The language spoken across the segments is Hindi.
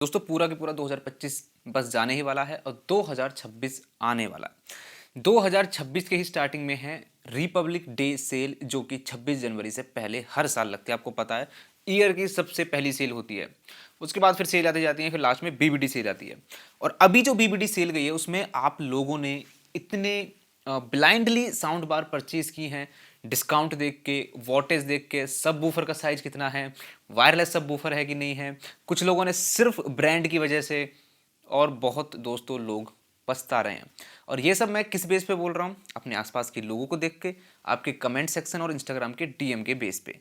दोस्तों पूरा के पूरा 2025 बस जाने ही वाला है और 2026 आने वाला है। 2026 के ही स्टार्टिंग में है रिपब्लिक डे सेल, जो कि 26 जनवरी से पहले हर साल लगती है। आपको पता है ईयर की सबसे पहली सेल होती है, उसके बाद फिर सेल आती जाती है, फिर लास्ट में बीबीडी सेल आती है। और अभी जो बीबीडी सेल गई है उसमें आप लोगों ने इतने ब्लाइंडली साउंड बार परचेज की हैं, डिस्काउंट देख के, वॉटेज देख के, सब वूफर का साइज कितना है, वायरलेस सब वूफर है कि नहीं है, कुछ लोगों ने सिर्फ ब्रांड की वजह से, और बहुत दोस्तों लोग पछता रहे हैं। और ये सब मैं किस बेस पे बोल रहा हूँ? अपने आसपास के लोगों को देख के, आपके कमेंट सेक्शन और इंस्टाग्राम के डीएम के बेस पे।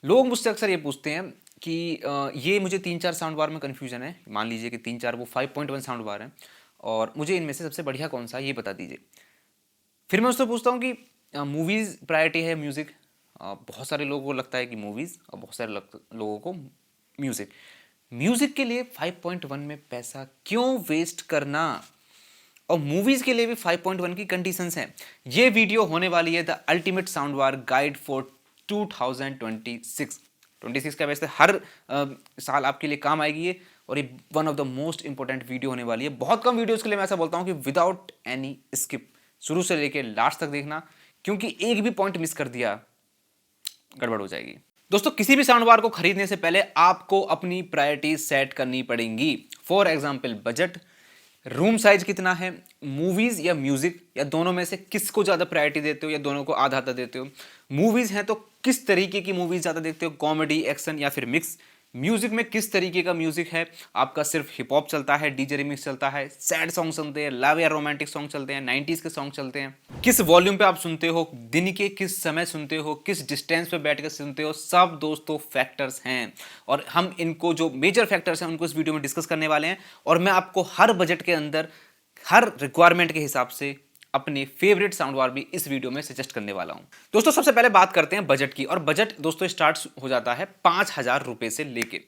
लोग मुझसे अक्सर ये पूछते हैं कि ये मुझे 3-4 साउंड बार में कन्फ्यूजन है। मान लीजिए कि 3-4 वो 5.1 साउंड बार हैं और मुझे इनमें से सबसे बढ़िया कौन सा है ये बता दीजिए। फिर मैं उससे पूछता हूँ कि मूवीज़ प्रायोरिटी है म्यूज़िक? बहुत सारे लोगों को लगता है कि मूवीज़, और बहुत सारे लोगों को म्यूज़िक। म्यूज़िक के लिए 5.1 में पैसा क्यों वेस्ट करना? और मूवीज़ के लिए भी 5.1 की कंडीशंस हैं। ये वीडियो होने वाली है the ultimate sound bar guide for 2026। 26 का वैसे हर साल आपके लिए काम आएगी ये, और ये one of the most important video होने वाली है। बहुत कम वीडियोस के लिए मैं ऐसा बोलता हूँ कि विदाउट एनी स्किप शुरू से लेके लास्ट तक देखना, क्योंकि एक भी पॉइंट मिस कर दिया गड़बड़ हो जाएगी। दोस्तों किसी भी साउंड बार को खरीदने से पहले आपको अपनी प्रायोरिटी सेट करनी पड़ेंगी। For example budget, room size कितना है, मूवीज या म्यूजिक, या दोनों में से किसको ज्यादा प्रायोरिटी देते हो, या दोनों को आधा आधा देते हो। मूवीज हैं तो किस तरीके की मूवीज ज्यादा देखते हो, कॉमेडी, एक्शन या फिर मिक्स। म्यूजिक में किस तरीके का म्यूजिक है, आपका सिर्फ हिप हॉप चलता है, डीजे रिमिक्स चलता है, सैड सॉन्ग चलते हैं, लव या रोमांटिक सॉन्ग चलते हैं, 90s के सॉन्ग चलते हैं। किस वॉल्यूम पे आप सुनते हो, दिन के किस समय सुनते हो, किस डिस्टेंस पे बैठ कर सुनते हो, सब दोस्तों फैक्टर्स हैं। और हम इनको जो मेजर फैक्टर्स हैं उनको इस वीडियो में डिस्कस करने वाले हैं, और मैं आपको हर बजट के अंदर हर रिक्वायरमेंट के हिसाब से अपने फेवरेट साउंड बार भी इस वीडियो में सजेस्ट करने वाला हूं। दोस्तों सबसे पहले बात करते हैं बजट की, और बजट दोस्तों स्टार्ट हो जाता है 5,000 रुपए से लेके।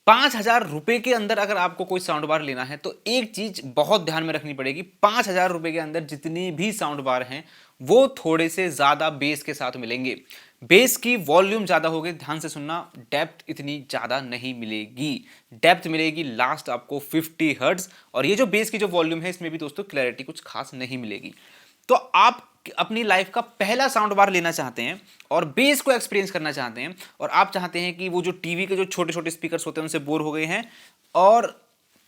5,000 रुपए के अंदर अगर आपको कोई साउंड बार लेना है तो एक चीज बहुत ध्यान में रखनी पड़ेगी। 5,000 रुपए के अंदर जितने भी साउंड बार हैं वो थोड़े से ज्यादा बेस के साथ मिलेंगे। बेस की वॉल्यूम ज्यादा होगी, ध्यान से सुनना, डेप्थ इतनी ज्यादा नहीं मिलेगी। डेप्थ मिलेगी लास्ट आपको 50 हर्ट्ज, और ये जो बेस की जो वॉल्यूम है इसमें भी दोस्तों क्लैरिटी कुछ खास नहीं मिलेगी। तो आप अपनी लाइफ का पहला साउंड बार लेना चाहते हैं और बेस को एक्सपीरियंस करना चाहते हैं, और आप चाहते हैं कि वो जो टीवी के जो छोटे छोटे स्पीकर्स होते हैं उनसे बोर हो गए हैं और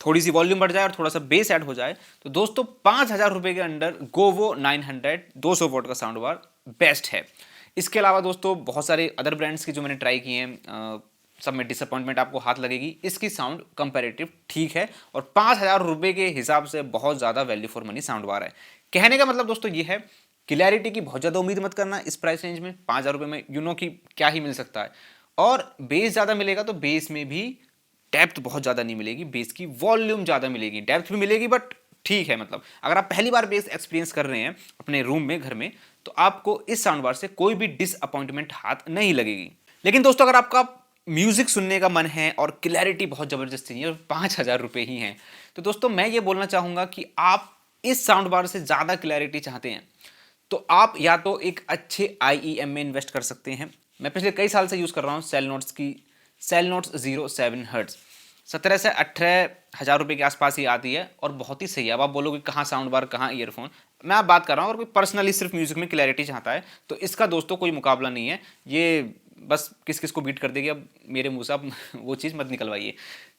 थोड़ी सी वॉल्यूम बढ़ जाए और थोड़ा सा बेस ऐड हो जाए, तो दोस्तों 5,000 रुपए के अंडर गोवो 900 200 वॉट का साउंड बार बेस्ट है। इसके अलावा दोस्तों बहुत सारे अदर ब्रांड्स की जो मैंने ट्राई किए हैं सब में डिसअपॉइंटमेंट आपको हाथ लगेगी। इसकी साउंड कंपैरेटिव ठीक है, और 5,000 रुपए के हिसाब से बहुत ज़्यादा value for money sound bar है। कहने का मतलब दोस्तों ये है, क्लैरिटी की बहुत ज़्यादा उम्मीद मत करना इस प्राइस रेंज में। 5,000 रुपये में कि क्या ही मिल सकता है, और बेस ज़्यादा मिलेगा तो बेस में भी डेप्थ बहुत ज़्यादा नहीं मिलेगी, बेस की वॉल्यूम ज़्यादा मिलेगी, डेप्थ भी मिलेगी बट ठीक है। मतलब अगर आप पहली बार बेस एक्सपीरियंस कर रहे हैं अपने रूम में, घर में, तो आपको इस साउंड बार से कोई भी डिसअपॉइंटमेंट हाथ नहीं लगेगी। लेकिन दोस्तों अगर आपका म्यूजिक सुनने का मन है और क्लैरिटी बहुत जबरदस्त चाहिए और 5,000 रुपये ही हैं, तो दोस्तों मैं ये बोलना चाहूँगा कि आप इस साउंड बार से ज़्यादा क्लैरिटी चाहते हैं तो आप या तो एक अच्छे IEM में इन्वेस्ट कर सकते हैं। मैं पिछले कई साल से यूज़ कर रहा हूँ सेलनोट्स 07 हर्ट्ज। 17 से 18,000 रुपये के आसपास ही आती है और बहुत ही सही है। अब आप बोलोगे कहाँ साउंड बार, कहाँ ईयरफोन, मैं आप बात कर रहा हूँ। और कोई पर्सनली सिर्फ म्यूजिक में क्लैरिटी चाहता है तो इसका दोस्तों कोई मुकाबला नहीं है। ये बस किस किस को बीट कर देगी, अब मेरे मुँह से आप वो चीज़ मत निकलवाइए।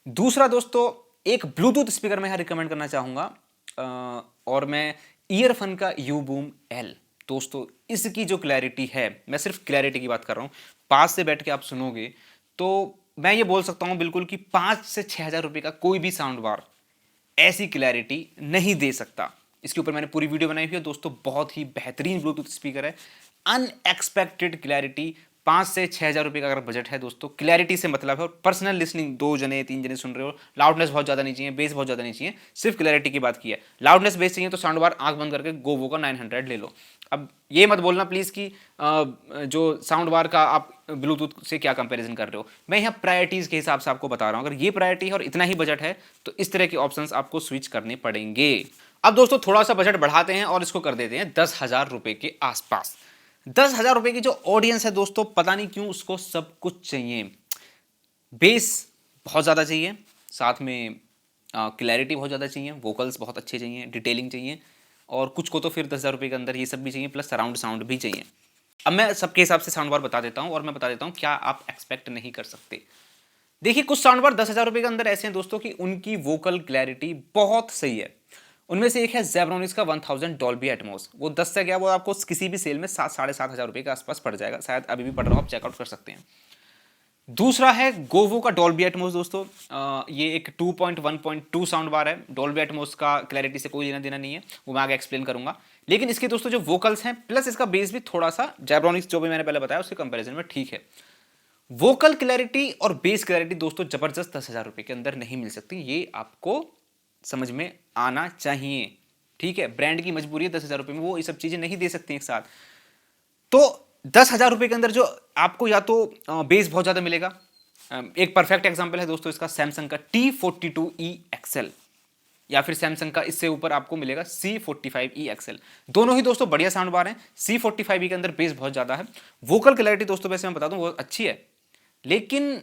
दूसरा दोस्तों, एक ब्लूटूथ स्पीकर मैं यहाँ रिकमेंड करना चाहूँगा, और मैं ईयरफोन का U-Boom L। दोस्तों इसकी जो क्लैरिटी है, मैं सिर्फ क्लैरिटी की बात कर रहा हूँ, पास से बैठ के आप सुनोगे तो मैं ये बोल सकता हूँ बिल्कुल कि 5 से 6,000 रुपये का कोई भी साउंड बार ऐसी क्लैरिटी नहीं दे सकता। इसके ऊपर मैंने पूरी वीडियो बनाई हुई है दोस्तों। बहुत ही बेहतरीन ब्लूटूथ स्पीकर है, अनएक्सपेक्टेड क्लैरिटी। 5 से 6,000 रुपये का अगर बजट है दोस्तों, क्लैरिटी से मतलब है। और पर्सनल लिसनिंग, 2 जने 3 जने सुन रहे हो, लाउडनेस बहुत ज़्यादा नहीं चाहिए, बेस बहुत ज़्यादा नहीं चाहिए, सिर्फ क्लैरिटी की बात की है। लाउडनेस बेस चाहिए तो साउंड बार आंख बंद करके गोवो का 900 ले लो। अब ये मत बोलना प्लीज़ कि जो साउंड बार का आप ब्लूटूथ से क्या कंपैरिजन कर रहे हो। मैं यहाँ प्रायोरिटीज़ के हिसाब से आपको बता रहा हूँ। अगर ये प्रायोरिटी है और इतना ही बजट है तो इस तरह के ऑप्शंस आपको स्विच करने पड़ेंगे। अब दोस्तों थोड़ा सा बजट बढ़ाते हैं और इसको कर देते हैं 10,000 रुपये के आसपास। 10,000 रुपये की जो ऑडियंस है दोस्तों, पता नहीं क्यों उसको सब कुछ चाहिए। बेस बहुत ज़्यादा चाहिए, साथ में क्लैरिटी बहुत ज़्यादा चाहिए, वोकल्स बहुत अच्छे चाहिए, डिटेलिंग चाहिए, और कुछ को तो फिर 10,000 रुपये के अंदर ये सब भी चाहिए, प्लस सराउंड साउंड भी चाहिए। अब मैं सबके हिसाब से साउंड बार बता देता हूँ और मैं बता देता हूँ क्या आप एक्सपेक्ट नहीं कर सकते। देखिए, कुछ साउंड बार 10,000 रुपये के अंदर ऐसे हैं दोस्तों कि उनकी वोकल क्लैरिटी बहुत सही है। उनमें से एक है ज़ेब्रोनिक्स का 1000 डॉल्बी एटमॉस। वो 10 से क्या, वो आपको किसी भी सेल में 7-7,500 रुपये के आसपास पड़ जाएगा, शायद अभी भी पड़ रहा हो, आप चेकआउट कर सकते हैं। दूसरा है गोवो का डॉल्बी एटमॉस दोस्तों। ये एक 2.1.2 साउंड बार है। डॉल्बी एटमॉस का क्लैरिटी से कोई लेना देना नहीं है, वो मैं आगे एक्सप्लेन करूंगा। लेकिन इसके दोस्तों जो वोकल्स हैं प्लस इसका बेस भी थोड़ा सा ज़ेब्रोनिक्स जो भी मैंने पहले बताया उसके कंपैरिजन में ठीक है। वोकल क्लैरिटी और बेस क्लैरिटी दोस्तों जबरदस्त 10,000 रुपये के अंदर नहीं मिल सकती, ये आपको समझ में आना चाहिए। ठीक है, ब्रांड की मजबूरी है, 10,000 रुपये में वो ये सब चीजें नहीं दे सकते एक साथ। तो 10,000 रुपये के अंदर जो आपको या तो बेस बहुत ज्यादा मिलेगा। एक परफेक्ट एग्जांपल है दोस्तों इसका सैमसंग का T42E XL, या फिर सैमसंग का इससे ऊपर आपको मिलेगा C45E XL। दोनों ही दोस्तों बढ़िया साउंड बार हैं। C45E के अंदर बेस बहुत ज्यादा है। वोकल क्लैरिटी दोस्तों वैसे मैं बता दूं वो अच्छी है, लेकिन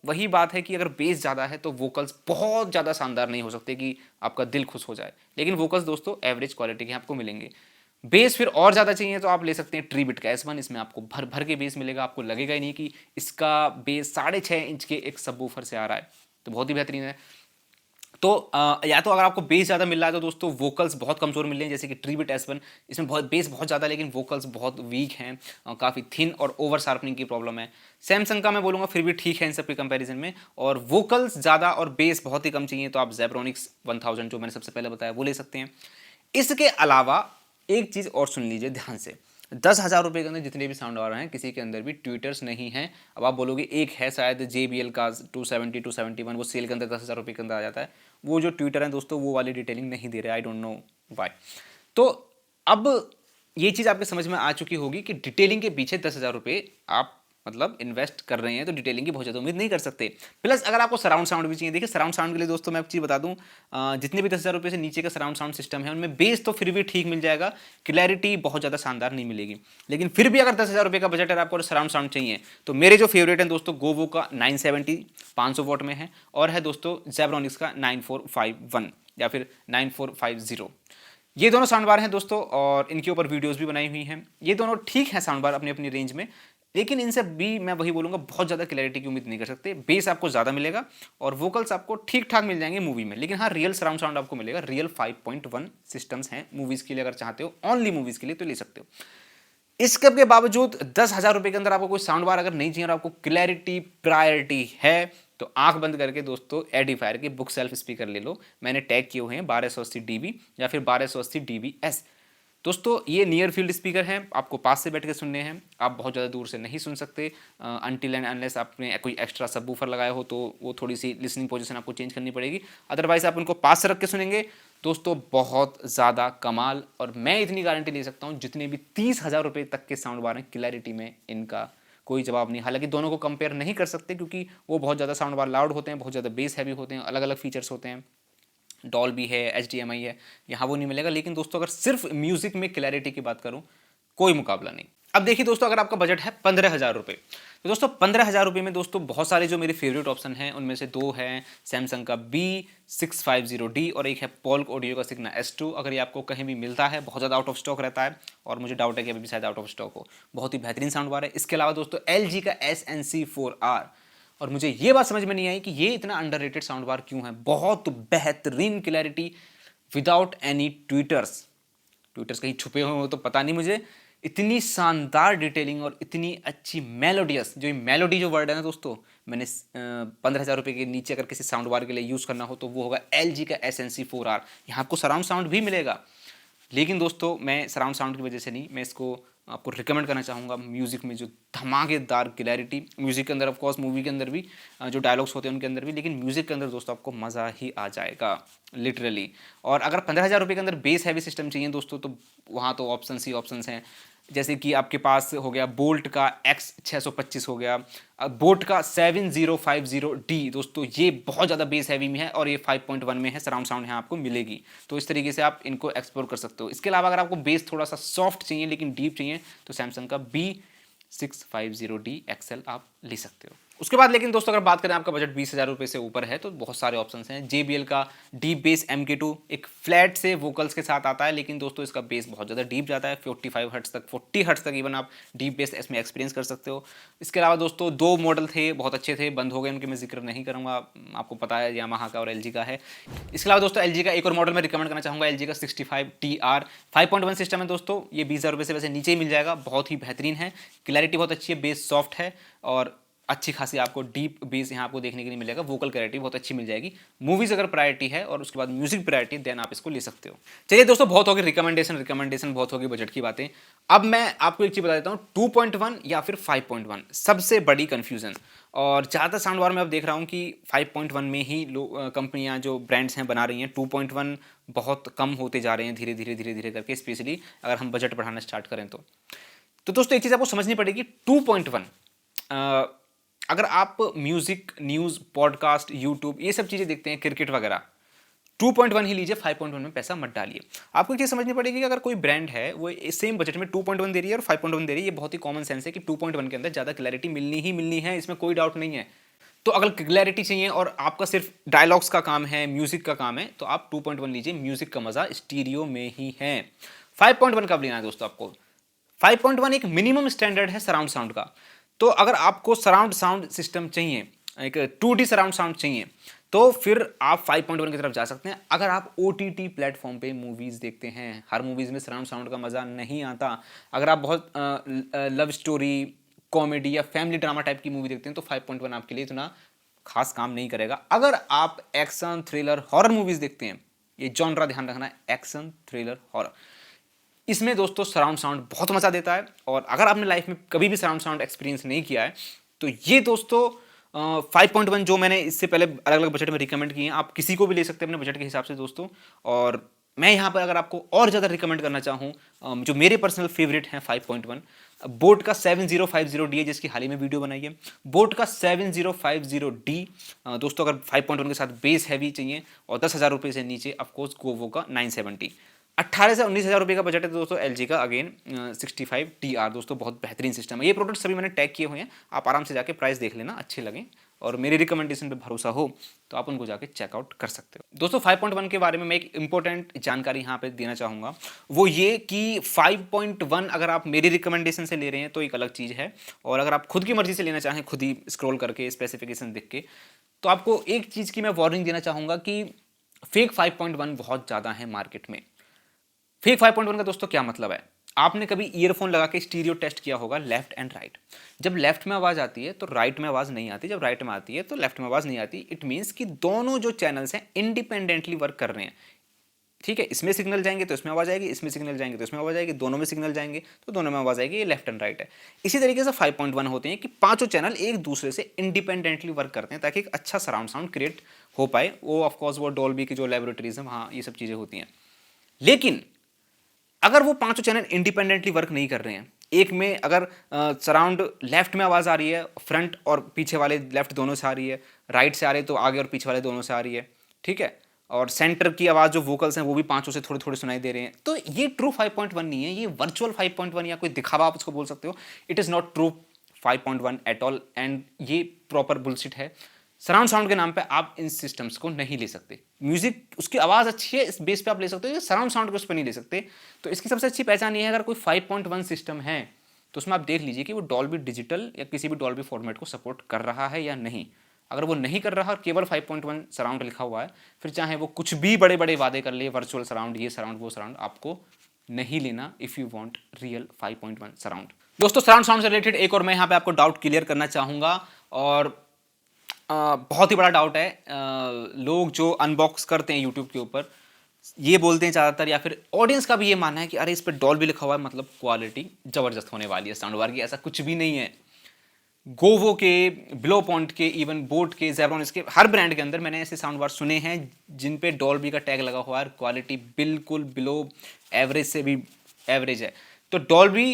वही बात है कि अगर बेस ज़्यादा है तो वोकल्स बहुत ज़्यादा शानदार नहीं हो सकते कि आपका दिल खुश हो जाए। लेकिन वोकल्स दोस्तों एवरेज क्वालिटी के आपको मिलेंगे। बेस फिर और ज़्यादा चाहिए तो आप ले सकते हैं ट्रीबिट का S1। इसमें आपको भर भर के बेस मिलेगा, आपको लगेगा ही नहीं कि इसका बेस 6.5 इंच के एक सबवूफर से आ रहा है, तो बहुत ही बेहतरीन है। तो या तो अगर आपको बेस ज़्यादा मिल रहा है तो दोस्तों वोकल्स बहुत कमज़ोर मिल रहे हैं, जैसे कि ट्रीबिट S1। इसमें बहुत बेस बहुत ज़्यादा लेकिन वोकल्स बहुत वीक हैं, काफ़ी थिन और ओवर शार्पनिंग की प्रॉब्लम है। सैमसंग का मैं बोलूँगा फिर भी ठीक है इन सब के कंपैरिजन में, और वोकल्स ज़्यादा और बेस बहुत ही कम चाहिए तो आप ज़ेब्रोनिक्स 1000 जो मैंने सबसे पहले बताया वो ले सकते हैं। इसके अलावा एक चीज़ और सुन लीजिए ध्यान से, 10,000 रुपये के अंदर जितने भी साउंड आ रहे हैं किसी के अंदर भी ट्विटर्स नहीं है। अब आप बोलोगे एक है शायद JBL का 270 271, वो सेल के अंदर 10,000 रुपये के अंदर आ जाता है। वो जो ट्विटर है दोस्तों वो वाली डिटेलिंग नहीं दे रहे, आई डोंट नो वाई। तो अब ये चीज़ आपके समझ में आ चुकी होगी कि डिटेलिंग के पीछे 10,000 रुपये आप मतलब इन्वेस्ट कर रहे हैं तो डिटेलिंग की बहुत ज़्यादा उम्मीद नहीं कर सकते। प्लस अगर आपको सराउंड साउंड भी चाहिए, देखिए सराउंड साउंड के लिए दोस्तों मैं एक चीज़ बता दूं, जितने भी 10,000 रुपये से नीचे का सराउंड साउंड सिस्टम है उनमें बेस तो फिर भी ठीक मिल जाएगा, क्लैरिटी बहुत ज़्यादा शानदार नहीं मिलेगी। लेकिन फिर भी अगर 10,000 रुपये का बजट है आपको सराउंड साउंड चाहिए तो मेरे जो फेवरेट हैं दोस्तों गोवो का 970 500 वॉट में है, और है दोस्तों ज़ेब्रोनिक्स का 9451 या फिर 9450। ये दोनों साउंड बार हैं दोस्तों और इनके ऊपर वीडियोस भी बनाई हुई हैं। ये दोनों ठीक हैं साउंड बार अपनी अपनी रेंज में, लेकिन इनसे भी मैं वही बोलूँगा बहुत ज़्यादा क्लैरिटी की उम्मीद नहीं कर सकते। बेस आपको ज़्यादा मिलेगा और वोकल्स आपको ठीक ठाक मिल जाएंगे मूवी में, लेकिन हाँ रियल सराउंड साउंड आपको मिलेगा। रियल 5.1 सिस्टम्स हैं मूवीज़ के लिए, अगर चाहते हो ओनली मूवीज़ के लिए तो ले सकते हो। इसके के बावजूद 10,000 रुपये के अंदर आपको कोई साउंड बार अगर नहीं चाहिए और आपको क्लैरिटी प्रायोरिटी है तो आंख बंद करके दोस्तों एडिफायर के बुक सेल्फ स्पीकर ले लो। मैंने टैग किए हुए हैं 1280 dB या फिर 1280 dBs। दोस्तों ये नियर फील्ड स्पीकर हैं, आपको पास से बैठ के सुनने हैं, आप बहुत ज़्यादा दूर से नहीं सुन सकते अनटिल एंड अनलेस आपने कोई एक्स्ट्रा सबवूफर लगाया हो तो वो थोड़ी सी लिसनिंग पोजीशन आपको चेंज करनी पड़ेगी। अदरवाइज आप उनको पास से रख के सुनेंगे दोस्तों बहुत ज़्यादा कमाल। और मैं इतनी गारंटी ले सकता हूँ जितने भी 30,000 रुपये तक के साउंड बार हैं क्लैरिटी में इनका कोई जवाब नहीं। हालांकि दोनों को कंपेयर नहीं कर सकते क्योंकि वो बहुत ज़्यादा साउंड बार लाउड होते हैं, बहुत ज़्यादा बेस हैवी होते हैं, अलग अलग फीचर्स होते हैं। डॉल्बी है, HDMI है, यहाँ वो नहीं मिलेगा। लेकिन दोस्तों अगर सिर्फ म्यूजिक में क्लैरिटी की बात करूँ कोई मुकाबला नहीं। अब देखिए दोस्तों अगर आपका बजट है 15,000 रुपये तो दोस्तों 15,000 रुपये में दोस्तों बहुत सारे जो मेरे फेवरेट ऑप्शन हैं उनमें से दो हैं सैमसंग का B650D और एक है पॉल्क ऑडियो का सिग्ना S2। अगर ये आपको कहीं भी मिलता है, बहुत ज़्यादा आउट ऑफ स्टॉक रहता है और मुझे डाउट है कि अभी भी शायद आउट ऑफ स्टॉक हो। बहुत ही बेहतरीन साउंड बार है। इसके अलावा दोस्तों LG का SNC4R, और मुझे ये बात समझ में नहीं आई कि ये इतना अंडररेटेड साउंड बार क्यों है। बहुत बेहतरीन क्लैरिटी विदाउट एनी ट्विटर्स कहीं छुपे हुए हो तो पता नहीं मुझे। इतनी शानदार डिटेलिंग और इतनी अच्छी मेलोडियस, जो मेलोडी जो वर्ड है ना दोस्तों, मैंने 15,000 रुपये के नीचे अगर किसी साउंड बार के लिए यूज़ करना हो तो वो होगा LG का SNC4R। यहाँ आपको सराउंड साउंड भी मिलेगा, लेकिन दोस्तों मैं सराउंड साउंड की वजह से नहीं, मैं इसको आपको रिकमेंड करना चाहूँगा म्यूज़िक में जो धमाकेदार क्लैरिटी। म्यूज़िक के अंदर ऑफ कोर्स मूवी के अंदर भी जो डायलॉग्स होते हैं उनके अंदर भी, लेकिन म्यूज़िक के अंदर दोस्तों आपको मज़ा ही आ जाएगा लिटरली। और अगर 15,000 रुपये के अंदर बेस हैवी सिस्टम चाहिए दोस्तों तो वहाँ तो ऑप्शंस ही ऑप्शंस हैं। जैसे कि आपके पास हो गया बोल्ट का X625 हो गया, बोट का 7050D दोस्तों, ये बहुत ज़्यादा बेस हैवी में है और ये 5.1 में है, सराउंड साउंड यहाँ आपको मिलेगी। तो इस तरीके से आप इनको एक्सप्लोर कर सकते हो। इसके अलावा अगर आपको बेस थोड़ा सा सॉफ्ट चाहिए लेकिन डीप चाहिए तो सैमसंग का B650D XL आप ले सकते हो। उसके बाद लेकिन दोस्तों अगर बात करें आपका बजट 20,000 रुपये से ऊपर है तो बहुत सारे ऑप्शंस हैं। JBL का डीप बेस MK2 एक फ्लैट से वोकल्स के साथ आता है, लेकिन दोस्तों इसका बेस बहुत ज़्यादा डीप जाता है, 45 हर्ट्ज तक, 40 हर्ट्ज तक इवन आप डीप बेस इसमें एक्सपीरियंस कर सकते हो। इसके अलावा दोस्तों 2 मॉडल थे, बहुत अच्छे थे, बंद हो गए, उनके मैं जिक्र नहीं करूँगा, आपको पता है यामाहा का और LG का है। इसके अलावा दोस्तों LG का एक और मॉडल मैं रिकमेंड करना चाहूँगा, LG का 65TR 5.1 सिस्टम है दोस्तों, ये 20,000 रुपये से वैसे नीचे ही मिल जाएगा, बहुत ही बेहतरीन है, क्लैरिटी बहुत अच्छी है, बेस सॉफ्ट है और अच्छी खासी आपको डीप बेस यहाँ आपको देखने के लिए मिलेगा, वोकल क्लैरिटी बहुत अच्छी मिल जाएगी। मूवीज अगर प्रायोरिटी है और उसके बाद म्यूजिक प्रायोरिटी, देन आप इसको ले सकते हो। चलिए दोस्तों, बहुत होगी रिकमेंडेशन बहुत होगी बजट की बातें। अब मैं आपको एक चीज बता देता हूँ, 2.1 या फिर 5.1 सबसे बड़ी कंफ्यूजन। और ज़्यादातर साउंड बार में अब देख रहा हूँ कि 5.1 में ही कंपनियाँ जो ब्रांड्स हैं बना रही हैं, 2.1 बहुत कम होते जा रहे हैं धीरे धीरे करके, स्पेशली अगर हम बजट बढ़ाना स्टार्ट करें तो दोस्तों एक चीज़ आपको समझनी पड़ेगी, 2.1 अगर आप म्यूजिक, न्यूज़, पॉडकास्ट, यूट्यूब ये सब चीज़ें देखते हैं, क्रिकेट वगैरह, 2.1 ही लीजिए, 5.1 में पैसा मत डालिए। आपको एक चीज़ समझनी पड़ेगी कि अगर कोई ब्रांड है वो सेम बजट में 2.1 दे रही है और 5.1 दे रही है, ये बहुत ही कॉमन सेंस है कि 2.1 के अंदर ज़्यादा क्लैरिटी मिलनी ही मिलनी है, इसमें कोई डाउट नहीं है। तो अगर क्लैरिटी चाहिए और आपका सिर्फ डायलॉग्स का काम है, म्यूजिक का काम है, तो आप 2.1 लीजिए, म्यूजिक का मजा स्टीरियो में ही है। 5.1 कब लेना है दोस्तों आपको? 5.1 एक मिनिमम स्टैंडर्ड है सराउंड साउंड का। तो अगर आपको सराउंड साउंड सिस्टम चाहिए, एक 2D सराउंड साउंड चाहिए, तो फिर आप 5.1 की तरफ जा सकते हैं। अगर आप OTT प्लेटफॉर्म पे मूवीज देखते हैं, हर मूवीज में सराउंड साउंड का मजा नहीं आता। अगर आप बहुत लव स्टोरी, कॉमेडी या फैमिली ड्रामा टाइप की मूवी देखते हैं तो 5.1 आपके लिए इतना खास काम नहीं करेगा। अगर आप एक्शन, थ्रिलर, हॉरर मूवीज देखते हैं, ये जॉनरा ध्यान रखना है, एक्शन, थ्रिलर, हॉरर, इसमें दोस्तों सराउंड साउंड बहुत मज़ा देता है। और अगर आपने लाइफ में कभी भी सराउंड साउंड एक्सपीरियंस नहीं किया है तो ये दोस्तों 5.1 जो मैंने इससे पहले अलग अलग बजट में रिकमेंड किए हैं, आप किसी को भी ले सकते हैं अपने बजट के हिसाब से दोस्तों। और मैं यहाँ पर अगर आपको और ज़्यादा रिकमेंड करना चाहूँ, जो मेरे पर्सनल फेवरेट हैं 5.1, बोट का 7050D है, जिसकी हाल ही में वीडियो बनाई है। बोट का 7050D दोस्तों, अगर 5.1 के साथ बेस हैवी चाहिए और 10,000 रुपये से नीचे, ऑफकोर्स गोवो का 970। 18 से 19,000 रुपये का बजट है दोस्तों LG का, अगेन 65TR दोस्तों, बहुत बेहतरीन सिस्टम है। ये प्रोडक्ट सभी मैंने टैग किए हुए हैं, आप आराम से जाके प्राइस देख लेना, अच्छे लगें और मेरी रिकमेंडेशन पे भरोसा हो तो आप उनको जाके चेकआउट कर सकते हो। दोस्तों 5.1 के बारे में मैं एक इंपॉर्टेंट जानकारी यहाँ पे देना चाहूँगा, वो ये कि 5.1 अगर आप मेरी रिकमेंडेशन से ले रहे हैं तो एक अलग चीज़ है, और अगर आप खुद की मर्जी से लेना चाहें, खुद ही स्क्रॉल करके स्पेसिफिकेशन देख के, तो आपको एक चीज़ की मैं वार्निंग देना चाहूँगा कि फेक 5.1 बहुत ज़्यादा है मार्केट में। फेक 5.1 का दोस्तों क्या मतलब है? आपने कभी ईयरफोन लगा के स्टीरियो टेस्ट किया होगा, लेफ्ट एंड राइट। जब लेफ्ट में आवाज़ आती है तो राइट में आवाज़ नहीं आती, जब राइट में आती है तो लेफ्ट में आवाज़ नहीं आती। इट मीन्स कि दोनों जो चैनल्स हैं इंडिपेंडेंटली वर्क कर रहे हैं, ठीक है। इसमें सिग्नल जाएंगे तो इसमें आवाज़ आएगी, इसमें सिग्नल जाएंगे तो इसमें आवाज़ आएगी, दोनों में सिग्नल जाएंगे तो दोनों में आवाज़ आएगी। ये लेफ्ट एंड राइट है। इसी तरीके से 5.1 होते हैं कि पांचों चैनल एक दूसरे से इंडिपेंडेंटली वर्क करते हैं ताकि एक अच्छा सराउंड साउंड क्रिएट हो पाए। वो ऑफकोर्स वो डॉल्बी की जो लेबोरेटरीज है वहाँ ये सब चीज़ें होती हैं। लेकिन अगर वो पांचों चैनल इंडिपेंडेंटली वर्क नहीं कर रहे हैं, एक में अगर सराउंड लेफ्ट में आवाज़ आ रही है, फ्रंट और पीछे वाले लेफ्ट दोनों से आ रही है, राइट से आ रही है तो आगे और पीछे वाले दोनों से आ रही है, ठीक है, और सेंटर की आवाज़ जो वोकल्स हैं वो भी पांचों से थोड़े थोड़े सुनाई दे रहे हैं, तो ये ट्रू 5.1 नहीं है, ये वर्चुअल 5.1 या कोई दिखावा आप उसको बोल सकते हो। It is not true 5.1 at all, and ये प्रॉपर बुलशिट है। सराउंड साउंड के नाम पे आप इन सिस्टम्स को नहीं ले सकते। म्यूजिक, उसकी आवाज़ अच्छी है, इस बेस पे आप ले सकते हो, सराउंड साउंड को उस पर नहीं ले सकते। तो इसकी सबसे अच्छी पहचान ये है, अगर कोई 5.1 सिस्टम है तो उसमें आप देख लीजिए कि वो डॉल्बी डिजिटल या किसी भी डॉल्बी फॉर्मेट को सपोर्ट कर रहा है या नहीं। अगर वो नहीं कर रहा और केवल 5.1 सराउंड लिखा हुआ है, फिर चाहे वो कुछ भी बड़े बड़े वादे कर ले, वर्चुअल सराउंड, ये सराउंड, वो सराउंड, आपको नहीं लेना if you want real 5.1 surround. दोस्तों सराउंड साउंड से रिलेटेड एक और मैं यहाँ पे आपको डाउट क्लियर करना चाहूँगा, और बहुत ही बड़ा डाउट है। लोग जो अनबॉक्स करते हैं यूट्यूब के ऊपर ये बोलते हैं ज़्यादातर, या फिर ऑडियंस का भी ये मानना है कि अरे इस पर डॉल्बी लिखा हुआ है मतलब क्वालिटी ज़बरदस्त होने वाली है साउंड बार की। ऐसा कुछ भी नहीं है। गोवो के, ब्लोपॉन्ट के, इवन बोट के, ज़ेब्रॉनिक्स के, हर ब्रांड के अंदर मैंने ऐसे साउंड बार सुने हैं जिन पे डॉल्बी का टैग लगा हुआ है, क्वालिटी बिल्कुल बिलो एवरेज से भी एवरेज है। तो डॉल्बी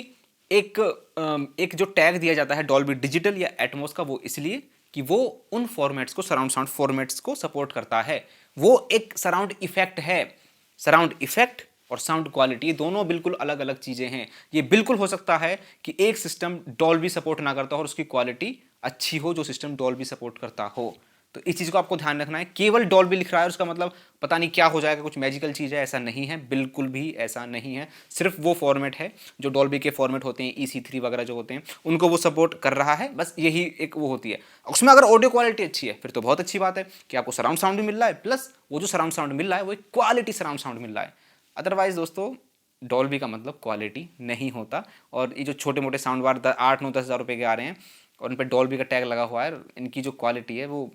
एक जो टैग दिया जाता है डॉल्बी डिजिटल या एटमॉस का, वो इसलिए कि वो उन फॉर्मेट्स को, सराउंड साउंड फॉर्मेट्स को सपोर्ट करता है। वो एक सराउंड इफेक्ट है। सराउंड इफेक्ट और साउंड क्वालिटी दोनों बिल्कुल अलग अलग चीज़ें हैं। ये बिल्कुल हो सकता है कि एक सिस्टम डॉल्बी सपोर्ट ना करता हो और उसकी क्वालिटी अच्छी हो, जो सिस्टम डॉल्बी सपोर्ट करता हो। तो इस चीज़ को आपको ध्यान रखना है। केवल डॉल्बी लिख रहा है उसका मतलब पता नहीं क्या हो जाएगा, कुछ मैजिकल चीज़ है, ऐसा नहीं है, बिल्कुल भी ऐसा नहीं है। सिर्फ वो फॉर्मेट है जो डॉल्बी के फॉर्मेट होते हैं, EC3 वगैरह जो होते हैं उनको वो सपोर्ट कर रहा है, बस यही एक वो होती है। उसमें अगर ऑडियो क्वालिटी अच्छी है फिर तो बहुत अच्छी बात है कि आपको सराउंड साउंड भी मिल रहा है, प्लस वो जो सराउंड साउंड मिल रहा है वो एक क्वालिटी सराउंड साउंड मिल रहा है। अदरवाइज दोस्तों डॉल्बी का मतलब क्वालिटी नहीं होता। और ये जो छोटे मोटे साउंड बार 8-9-10 हज़ार रुपये के आ रहे हैं और उन पर डॉल्बी का टैग लगा हुआ है, इनकी जो क्वालिटी है वो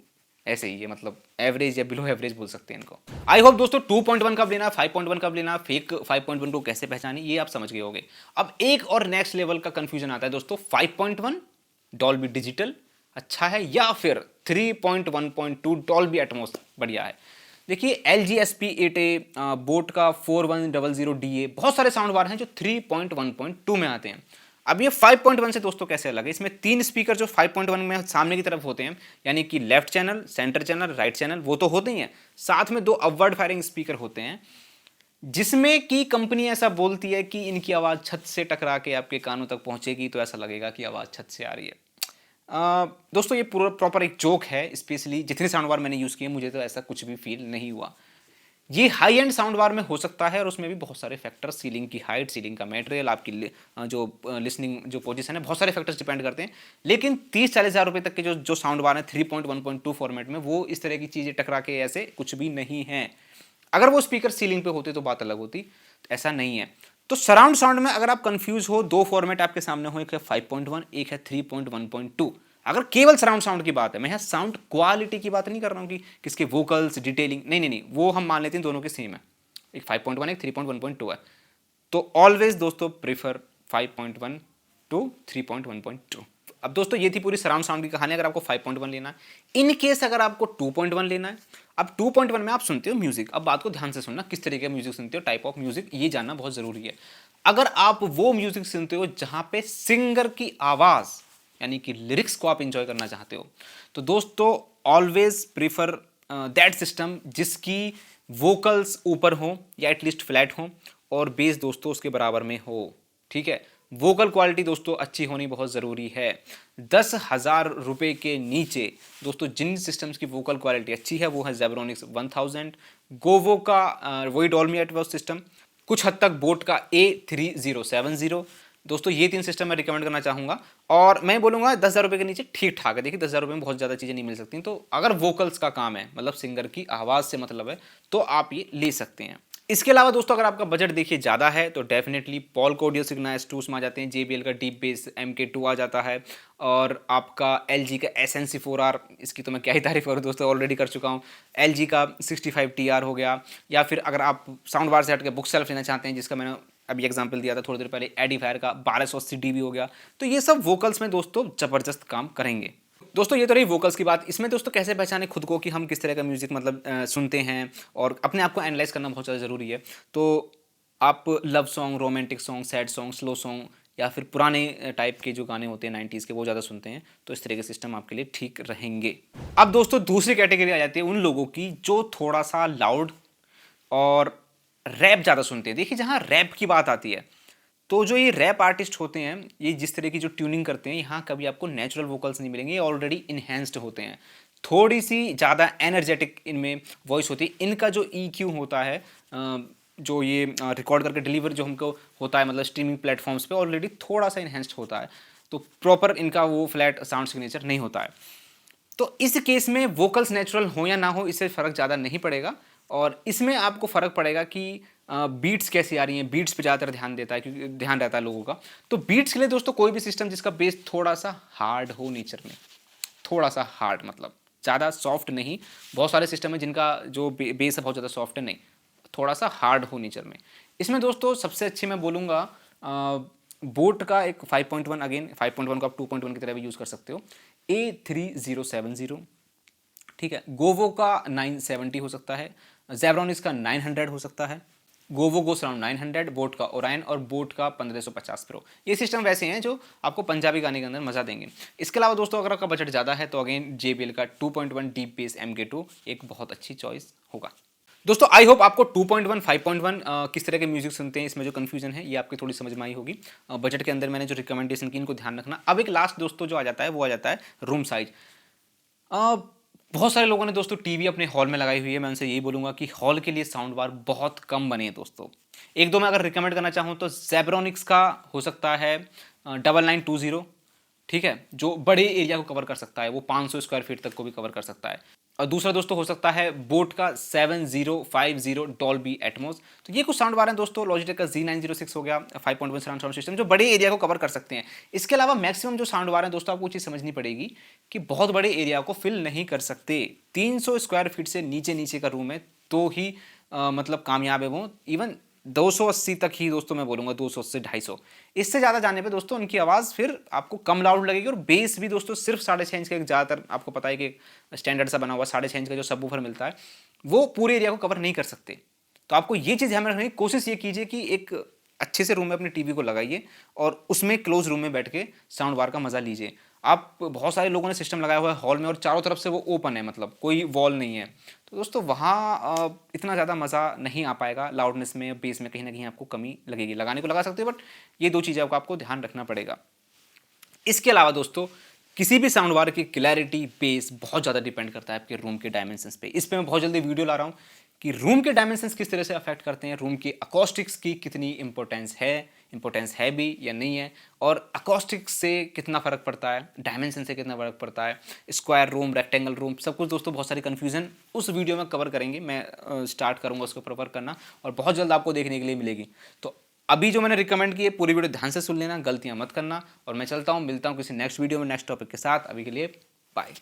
ऐसे ही है, मतलब एवरेज या बिलो एवरेज बोल सकते हैं इनको। आई होप दोस्तों 2.1 कब लेना, 5.1 कब लेना, फेक 5.1 को कैसे पहचानी, ये आप समझ गए होंगे। अब एक और नेक्स्ट लेवल का कंफ्यूजन आता है दोस्तों, 5.1 डॉल्बी डिजिटल अच्छा है या फिर 3.1.2 डॉल्बी एटमॉस बढ़िया है। देखिए LG SP8A बोट का 4100DA, बहुत सारे साउंड बार हैं जो 3.1.2 में आते हैं। अब ये 5.1 से दोस्तों कैसे अलग है, इसमें 3 स्पीकर जो 5.1 में सामने की तरफ होते हैं, यानी कि left channel, centre channel, right channel, वो तो होते ही हैं, साथ में 2 अपवर्ड फायरिंग स्पीकर होते हैं, जिसमें कि कंपनी ऐसा बोलती है कि इनकी आवाज़ छत से टकरा के आपके कानों तक पहुंचेगी तो ऐसा लगेगा कि आवाज़ छत से आ रही है। दोस्तों ये पूरा प्रॉपर एक जोक है, स्पेशली जितने साउंड बार मैंने यूज़ किए मुझे तो ऐसा कुछ भी फील नहीं हुआ। ये हाई एंड साउंड बार में हो सकता है और उसमें भी बहुत सारे फैक्टर्स, सीलिंग की हाइट, सीलिंग का मटेरियल, आपकी जो लिसनिंग जो पोजीशन है, बहुत सारे फैक्टर्स डिपेंड करते हैं। लेकिन 30-40 हज़ार रुपये तक के जो साउंड बार है 3.1.2 फॉर्मेट में, वो इस तरह की चीज़ें टकरा के ऐसे कुछ भी नहीं है। अगर वो स्पीकर सीलिंग पे होते तो बात अलग होती, ऐसा नहीं है। तो सराउंड साउंड में अगर आप कंफ्यूज हो, 2 फॉर्मेट आपके सामने हो, एक है 5.1, एक है 3.1.2। अगर केवल सराउंड साउंड की बात है, मैं यहाँ साउंड क्वालिटी की बात नहीं कर रहा हूँ कि किसके वोकल्स डिटेलिंग, नहीं, वो हम मान लेते हैं दोनों के सेम है, एक 5.1 एक 3.1.2 है। तो ऑलवेज दोस्तों प्रीफर 5.1 टू 3.1.2। अब दोस्तों ये थी पूरी सराउंड साउंड की कहानी, अगर आपको 5.1 लेना है। इन केस अगर आपको 2.1 लेना है, अब 2.1 में आप सुनते हो म्यूजिक, अब बात को ध्यान से सुनना, किस तरीके का म्यूजिक सुनते हो, टाइप ऑफ म्यूजिक, ये जानना बहुत जरूरी है। अगर आप वो म्यूजिक सुनते हो जहां पे सिंगर की आवाज यानी कि लिरिक्स को आप इंजॉय करना चाहते हो, तो दोस्तों ऑलवेज प्रीफर दैट सिस्टम जिसकी वोकल्स ऊपर हो या एटलीस्ट फ्लैट हो और बेस दोस्तों उसके बराबर में हो। ठीक है, वोकल क्वालिटी दोस्तों अच्छी होनी बहुत ज़रूरी है। 10,000 रुपये के नीचे दोस्तों जिन सिस्टम्स की वोकल क्वालिटी अच्छी है वो है जेब्रोनिक्स 1000, गोवो का वही डॉल्बी एटमॉस सिस्टम, कुछ हद तक बोट का A3070। दोस्तों ये 3 सिस्टम मैं रिकमेंड करना चाहूँगा और मैं बोलूँगा 10,000 रुपये के नीचे ठीक ठाक है। देखिए 10,000 रुपये में बहुत ज़्यादा चीज़ें नहीं मिल सकती, तो अगर वोकल्स का काम है, मतलब सिंगर की आवाज़ से मतलब है, तो आप ये ले सकते हैं। इसके अलावा दोस्तों अगर आपका बजट देखिए ज़्यादा है तो डेफिनेटली पॉल्को ऑडियो सिग्मा S2 उसमें आ जाते हैं, JBL का डीप बेस MK2 आ जाता है और आपका LG का SNC4R, इसकी तो मैं क्या ही तारीफ करूँ दोस्तों, ऑलरेडी कर चुका हूँ। LG का 65TR हो गया, या फिर अगर आप साउंड बार से हट के बुक सेल्फ लेना चाहते हैं, जिसका मैंने अभी एग्जांपल दिया था थोड़ी देर पहले, एडिफायर का 1280 dB हो गया। तो ये सब वोकल्स में दोस्तों ज़बरदस्त काम करेंगे। दोस्तों ये तो रही वोकल्स की बात। इसमें दोस्तों कैसे पहचाने खुद को कि हम किस तरह का म्यूजिक मतलब सुनते हैं, और अपने आप को एनालाइज करना बहुत ज़्यादा ज़रूरी है। तो आप love song, romantic song, sad song, slow song, या फिर पुराने टाइप के जो गाने होते हैं 90s के, वो ज़्यादा सुनते हैं, तो इस तरह के सिस्टम आपके लिए ठीक रहेंगे। अब दोस्तों दूसरी कैटेगरी आ जाती है उन लोगों की जो थोड़ा सा लाउड और रैप ज़्यादा सुनते हैं। देखिए जहाँ रैप की बात आती है, तो जो ये रैप आर्टिस्ट होते हैं, ये जिस तरह की जो ट्यूनिंग करते हैं, यहाँ कभी आपको नेचुरल वोकल्स नहीं मिलेंगे, ये ऑलरेडी इन्हेंस्ड होते हैं, थोड़ी सी ज़्यादा एनर्जेटिक इनमें वॉइस होती है। इनका जो EQ होता है, जो ये रिकॉर्ड करके डिलीवर जो हमको होता है, मतलब स्ट्रीमिंग प्लेटफॉर्म्स पे ऑलरेडी थोड़ा सा इन्हेंस्ड होता है, तो प्रॉपर इनका वो फ्लैट साउंड सिग्नेचर नहीं होता है। तो इस केस में वोकल्स नेचुरल हो या ना हो, इससे फ़र्क ज़्यादा नहीं पड़ेगा, और इसमें आपको फ़र्क पड़ेगा कि बीट्स कैसी आ रही हैं। बीट्स पे ज़्यादातर ध्यान देता है, क्योंकि ध्यान रहता है लोगों का। तो बीट्स के लिए दोस्तों कोई भी सिस्टम जिसका बेस थोड़ा सा हार्ड हो नेचर में, थोड़ा सा हार्ड मतलब ज़्यादा सॉफ्ट नहीं। बहुत सारे सिस्टम है जिनका जो बेस है बहुत ज़्यादा सॉफ्ट है, नहीं, थोड़ा सा हार्ड हो नेचर में। इसमें दोस्तों सबसे अच्छे मैं बोलूँगा बोट का एक 5.1, अगेन 5.1 को आप 2.1 की तरह भी यूज़ कर सकते हो, A3070। ठीक है, गोवो का 970 हो सकता है, जेब्रोनिक्स का 900 हो सकता है, गोवो गोस अराउंड 900, बोट का ओरायन और बोट का 1550 प्रो। ये सिस्टम वैसे हैं जो आपको पंजाबी गाने के अंदर मज़ा देंगे। इसके अलावा दोस्तों अगर आपका बजट ज़्यादा है तो अगेन JBL का 2.1 डीप बेस MK2 एक बहुत अच्छी चॉइस होगा। दोस्तों आई होप आपको 2.1 5.1 किस तरह के म्यूजिक सुनते हैं, इसमें जो कंफ्यूजन है ये आपकी थोड़ी समझ में आई होगी। बजट के अंदर मैंने जो रिकमेंडेशन की इनको ध्यान रखना। अब एक लास्ट दोस्तों जो आ जाता है वो आ जाता है रूम साइज। बहुत सारे लोगों ने दोस्तों टीवी अपने हॉल में लगाई हुई है, मैं उनसे यही बोलूंगा कि हॉल के लिए साउंड बार बहुत कम बने हैं दोस्तों। एक दो मैं अगर रिकमेंड करना चाहूँ तो जेब्रोनिक्स का हो सकता है 9920, ठीक है, जो बड़े एरिया को कवर कर सकता है, वो 500 स्क्वायर फीट तक को भी कवर कर सकता है। और दूसरा दोस्तों हो सकता है बोट का 7050 डॉल्बी एटमॉस। तो ये कुछ साउंड बार हैं दोस्तों। लॉजिटेक का Z906 हो गया 5.1 साउंड सिस्टम, जो बड़े एरिया को कवर कर सकते हैं। इसके अलावा मैक्सिमम जो साउंड बार हैं दोस्तों, आपको चीज़ समझनी पड़ेगी कि बहुत बड़े एरिया को फिल नहीं कर सकते। 300 स्क्वायर फीट से नीचे नीचे का रूम है तो ही मतलब कामयाब है वो। इवन 280 तक ही दोस्तों मैं बोलूँगा, 280 250, इससे ज़्यादा जाने पे दोस्तों उनकी आवाज़ फिर आपको कम लाउड लगेगी। और बेस भी दोस्तों सिर्फ 6.5 इंच का, एक ज़्यादातर आपको पता है कि स्टैंडर्ड सा बना हुआ 6.5 इंच का जो सबवूफर मिलता है, वो पूरे एरिया को कवर नहीं कर सकते। तो आपको ये चीज़ ध्यान में रखने की कोशिश ये कीजिए कि एक अच्छे से रूम में अपने टीवी को लगाइए और उसमें क्लोज रूम में बैठ के साउंड बार का मज़ा लीजिए। आप बहुत सारे लोगों ने सिस्टम लगाया हुआ है हॉल में और चारों तरफ से वो ओपन है, मतलब कोई वॉल नहीं है, तो दोस्तों वहाँ इतना ज़्यादा मज़ा नहीं आ पाएगा। लाउडनेस में, बेस में कहीं ना कहीं आपको कमी लगेगी। लगाने को लगा सकते हो, बट ये दो चीज़ें आपको ध्यान रखना पड़ेगा। इसके अलावा दोस्तों किसी भी साउंड बार की क्लैरिटी, बेस बहुत ज़्यादा डिपेंड करता है आपके रूम के डायमेंशंस पे। इस पे मैं बहुत जल्दी वीडियो ला रहा हूँ कि रूम के डायमेंशंस किस तरह से अफेक्ट करते हैं, रूम की अकॉस्टिक्स की कितनी इंपॉर्टेंस है भी या नहीं है, और अकॉस्टिक्स से कितना फ़र्क पड़ता है, डायमेंशन से कितना फ़र्क पड़ता है, स्क्वायर रूम, रेक्टेंगल रूम, सब कुछ दोस्तों बहुत सारी कन्फ्यूजन उस वीडियो में कवर करेंगे। मैं स्टार्ट करूँगा उसको कवर करना और बहुत जल्द आपको देखने के लिए मिलेगी। तो अभी जो मैंने रिकमेंड की है पूरी वीडियो ध्यान से सुन लेना, गलतियाँ मत करना। और मैं चलता हूँ, मिलता हूँ किसी नेक्स्ट वीडियो में नेक्स्ट टॉपिक के साथ। अभी के लिए बाय।